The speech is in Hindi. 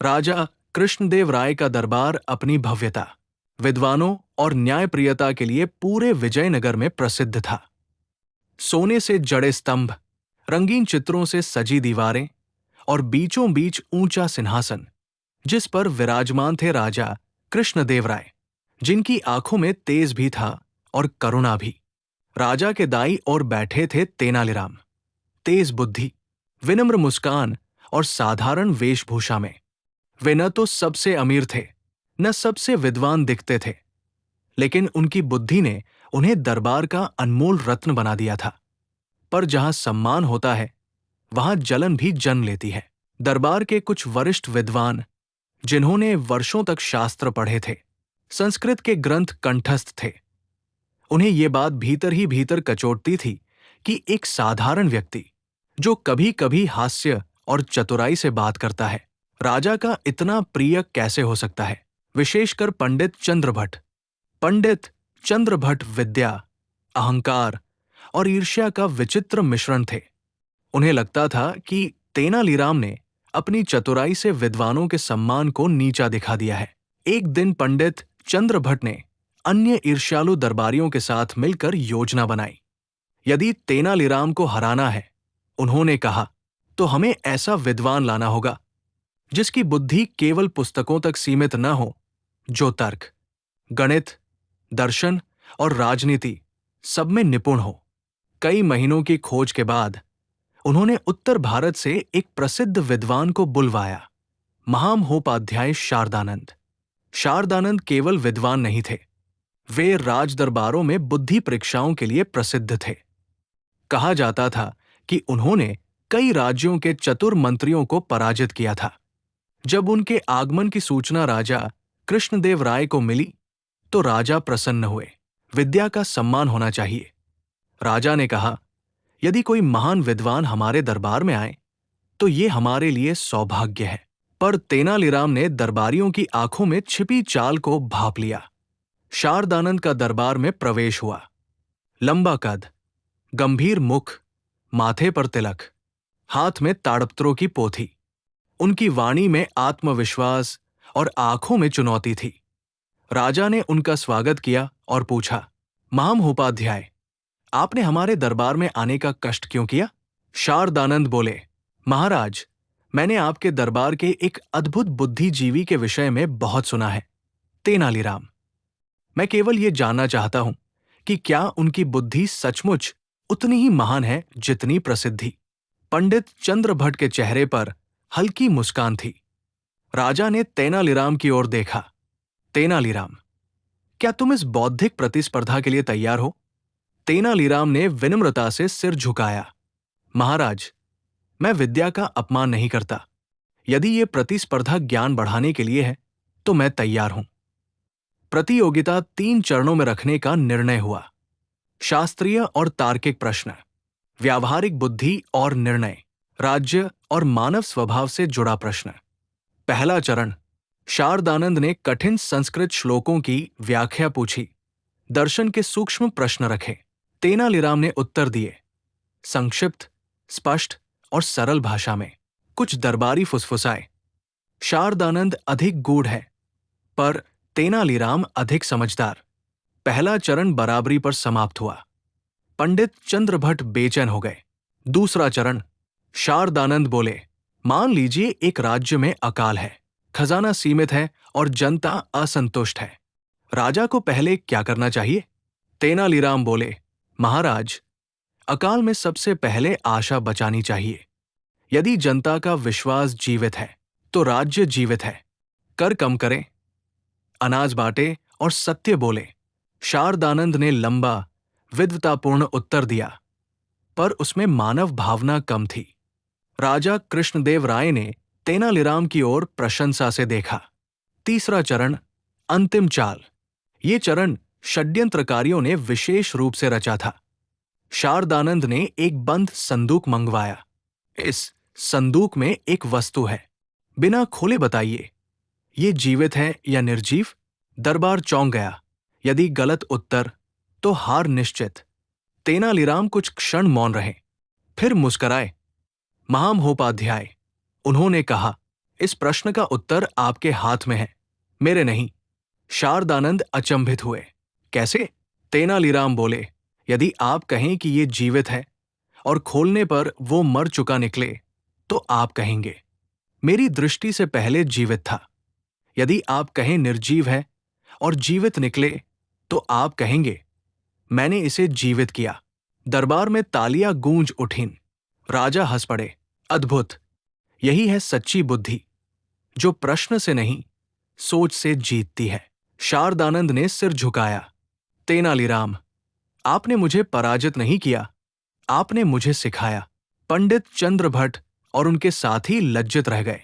राजा कृष्णदेव राय का दरबार अपनी भव्यता, विद्वानों और न्यायप्रियता के लिए पूरे विजयनगर में प्रसिद्ध था। सोने से जड़े स्तंभ, रंगीन चित्रों से सजी दीवारें और बीचों बीच ऊंचा सिंहासन, जिस पर विराजमान थे राजा कृष्णदेव राय, जिनकी आंखों में तेज भी था और करुणा भी। राजा के दाईं ओर बैठे थे तेनालीराम, तेज बुद्धि, विनम्र मुस्कान और साधारण वेशभूषा में। वे न तो सबसे अमीर थे, न सबसे विद्वान दिखते थे, लेकिन उनकी बुद्धि ने उन्हें दरबार का अनमोल रत्न बना दिया था। पर जहां सम्मान होता है, वहां जलन भी जन्म लेती है। दरबार के कुछ वरिष्ठ विद्वान, जिन्होंने वर्षों तक शास्त्र पढ़े थे, संस्कृत के ग्रंथ कंठस्थ थे, उन्हें ये बात भीतर ही भीतर कचोटती थी कि एक साधारण व्यक्ति, जो कभी कभी हास्य और चतुराई से बात करता है, राजा का इतना प्रिय कैसे हो सकता है। विशेषकर पंडित चंद्रभट्ट। पंडित चंद्रभट्ट विद्या, अहंकार और ईर्ष्या का विचित्र मिश्रण थे। उन्हें लगता था कि तेनालीराम ने अपनी चतुराई से विद्वानों के सम्मान को नीचा दिखा दिया है। एक दिन पंडित चंद्रभट्ट ने अन्य ईर्ष्यालु दरबारियों के साथ मिलकर योजना बनाई। यदि तेनालीराम को हराना है, उन्होंने कहा, तो हमें ऐसा विद्वान लाना होगा जिसकी बुद्धि केवल पुस्तकों तक सीमित न हो, जो तर्क, गणित, दर्शन और राजनीति सब में निपुण हो। कई महीनों की खोज के बाद उन्होंने उत्तर भारत से एक प्रसिद्ध विद्वान को बुलवाया, महामहोपाध्याय शारदानंद। शारदानंद केवल विद्वान नहीं थे, वे राजदरबारों में बुद्धि परीक्षाओं के लिए प्रसिद्ध थे। कहा जाता था कि उन्होंने कई राज्यों के चतुर मंत्रियों को पराजित किया था। जब उनके आगमन की सूचना राजा कृष्णदेव राय को मिली, तो राजा प्रसन्न हुए। विद्या का सम्मान होना चाहिए। राजा ने कहा, यदि कोई महान विद्वान हमारे दरबार में आए, तो ये हमारे लिए सौभाग्य है। पर तेनालीराम ने दरबारियों की आंखों में छिपी चाल को भांप लिया। शारदानंद का दरबार में प्रवेश हुआ। लंबा कद, गंभीर मुख, माथे पर तिलक, हाथ में ताड़पत्रों की पोथी। उनकी वाणी में आत्मविश्वास और आंखों में चुनौती थी। राजा ने उनका स्वागत किया और पूछा, महामहोपाध्याय, आपने हमारे दरबार में आने का कष्ट क्यों किया? शारदानंद बोले, महाराज, मैंने आपके दरबार के एक अद्भुत बुद्धिजीवी के विषय में बहुत सुना है, तेनालीराम। मैं केवल ये जानना चाहता हूं कि क्या उनकी बुद्धि सचमुच उतनी ही महान है जितनी प्रसिद्धि। पंडित चंद्रभट्ट के चेहरे पर हल्की मुस्कान थी। राजा ने तेनालीराम की ओर देखा। तेनालीराम, क्या तुम इस बौद्धिक प्रतिस्पर्धा के लिए तैयार हो? तेनालीराम ने विनम्रता से सिर झुकाया। महाराज, मैं विद्या का अपमान नहीं करता। यदि ये प्रतिस्पर्धा ज्ञान बढ़ाने के लिए है, तो मैं तैयार हूं। प्रतियोगिता 3 चरणों में रखने का निर्णय हुआ। शास्त्रीय और तार्किक प्रश्न, व्यावहारिक बुद्धि और निर्णय, राज्य और मानव स्वभाव से जुड़ा प्रश्न। पहला चरण, शारदानंद ने कठिन संस्कृत श्लोकों की व्याख्या पूछी, दर्शन के सूक्ष्म प्रश्न रखे। तेनालीराम ने उत्तर दिए, संक्षिप्त, स्पष्ट और सरल भाषा में। कुछ दरबारी फुसफुसाए, शारदानंद अधिक गूढ़ है, पर तेनालीराम अधिक समझदार। पहला चरण बराबरी पर समाप्त हुआ। पंडित चंद्रभट्ट बेचैन हो गए। दूसरा चरण, शारदानंद बोले, मान लीजिए एक राज्य में अकाल है, खजाना सीमित है और जनता असंतुष्ट है। राजा को पहले क्या करना चाहिए? तेनालीराम बोले, महाराज, अकाल में सबसे पहले आशा बचानी चाहिए। यदि जनता का विश्वास जीवित है, तो राज्य जीवित है। कर कम करें, अनाज बांटे और सत्य बोले। शारदानंद ने लंबा, विद्वतापूर्ण उत्तर दिया, पर उसमें मानव भावना कम थी। राजा कृष्णदेव राय ने तेनालीराम की ओर प्रशंसा से देखा। तीसरा चरण, अंतिम चाल। ये चरण षड्यंत्रकारियों ने विशेष रूप से रचा था। शारदानंद ने एक बंद संदूक मंगवाया। इस संदूक में एक वस्तु है, बिना खोले बताइए, ये जीवित है या निर्जीव? दरबार चौंक गया। यदि गलत उत्तर, तो हार निश्चित। तेनालीराम कुछ क्षण मौन रहे, फिर मुस्कराए। महामहोपाध्याय, उन्होंने कहा, इस प्रश्न का उत्तर आपके हाथ में है, मेरे नहीं। शारदानंद अचंभित हुए। कैसे? तेनालीराम बोले, यदि आप कहें कि ये जीवित है और खोलने पर वो मर चुका निकले, तो आप कहेंगे मेरी दृष्टि से पहले जीवित था। यदि आप कहें निर्जीव है और जीवित निकले, तो आप कहेंगे मैंने इसे जीवित किया। दरबार में तालियां गूंज उठीं। राजा हंस पड़े। अद्भुत! यही है सच्ची बुद्धि, जो प्रश्न से नहीं, सोच से जीतती है। शारदानंद ने सिर झुकाया। तेनालीराम, आपने मुझे पराजित नहीं किया, आपने मुझे सिखाया। पंडित चंद्रभट्ट और उनके साथी लज्जित रह गए।